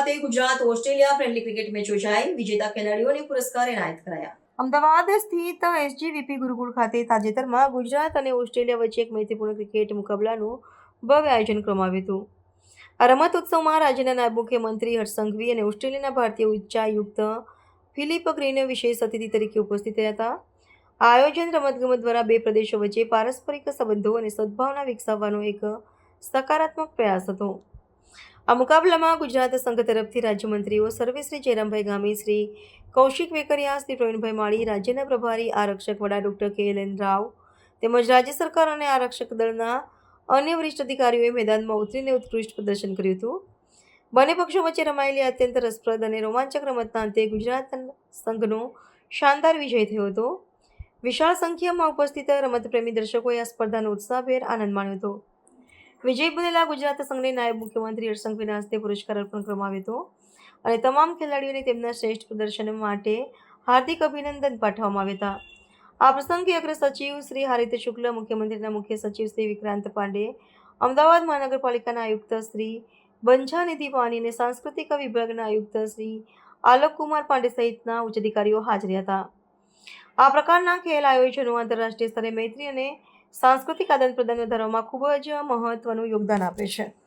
ખાતે Gujarat Australia friendly cricket match યોજાઈ. વિજેતા ખેલાડીઓને પુરસ્કાર એનાયત કરાયા. અમદાવાદ સ્થિત એસજીવીપી ગુરુકુળ ખાતે તાજેતરમાં ગુજરાત અને ઓસ્ટ્રેલિયા વચ્ચે એક મૈત્રીપૂર્ણ ક્રિકેટ મુકાબલાનું ભવ્ય આયોજન કરવામાં આવ્યું હતું. આ રમત ઉત્સવમાં રાજ્યના નાયબ મુખ્યમંત્રી હર્ષ સંઘવી અને ઓસ્ટ્રેલિયાના ભારતીય ઉચ્ચાયુક્ત ફિલિપ ગ્રીન વિશેષ અતિથિ તરીકે ઉપસ્થિત રહ્યા હતા. આ આયોજન રમતગમત દ્વારા બે પ્રદેશો વચ્ચે પારસ્પરિક સંબંધો અને સદભાવના વિકસાવવાનો એક સકારાત્મક પ્રયાસ હતો. આ મુકાબલામાં ગુજરાત સંઘ તરફથી રાજ્યમંત્રીઓ સર્વેશ્રી જયરામભાઈ ગામી, શ્રી કૌશિક વેકરિયા, શ્રી પ્રવીણભાઈ માળી, રાજ્યના પ્રભારી આરક્ષક વડા ડોક્ટર KLN રાવ તેમજ રાજ્ય સરકાર અને આરક્ષક દળના અન્ય વરિષ્ઠ અધિકારીઓએ મેદાનમાં ઉતરીને ઉત્કૃષ્ટ પ્રદર્શન કર્યું હતું. બંને પક્ષો વચ્ચે રમાયેલી અત્યંત રસપ્રદ અને રોમાંચક રમતના અંતે ગુજરાત સંઘનો શાનદાર વિજય થયો હતો. વિશાળ સંખ્યામાં ઉપસ્થિત રમતપ્રેમી દર્શકોએ આ સ્પર્ધાનો ઉત્સાહભેર આનંદ માણ્યો હતો. વિજય બનેલા ગુજરાત સંઘને નાયબ મુખ્યમંત્રી હર્ષ સંઘવીના હસ્તે પુરસ્કાર અર્પણ કરવામાં આવ્યો હતો અને તમામ ખેલાડીઓને તેમના શ્રેષ્ઠ પ્રદર્શન માટે હાર્દિક અભિનંદન પાઠવવામાં આવ્યા હતા. આ પ્રસંગે અગ્ર સચિવ શ્રી હારિત શુક્લ, મુખ્યમંત્રીના મુખ્ય સચિવ શ્રી વિક્રાંત પાંડે, અમદાવાદ મહાનગરપાલિકાના આયુક્ત શ્રી બંછાનિધિ પાની અને સાંસ્કૃતિક વિભાગના આયુક્ત શ્રી આલોકકુમાર પાંડે સહિતના ઉચ્ચ અધિકારીઓ હાજર હતા. આ પ્રકારના ખેલ આયોજનો આંતરરાષ્ટ્રીય સ્તરે મૈત્રી અને સાંસ્કૃતિક આદાન પ્રદાન વધારવામાં ખૂબ જ મહત્વનું યોગદાન આપે છે.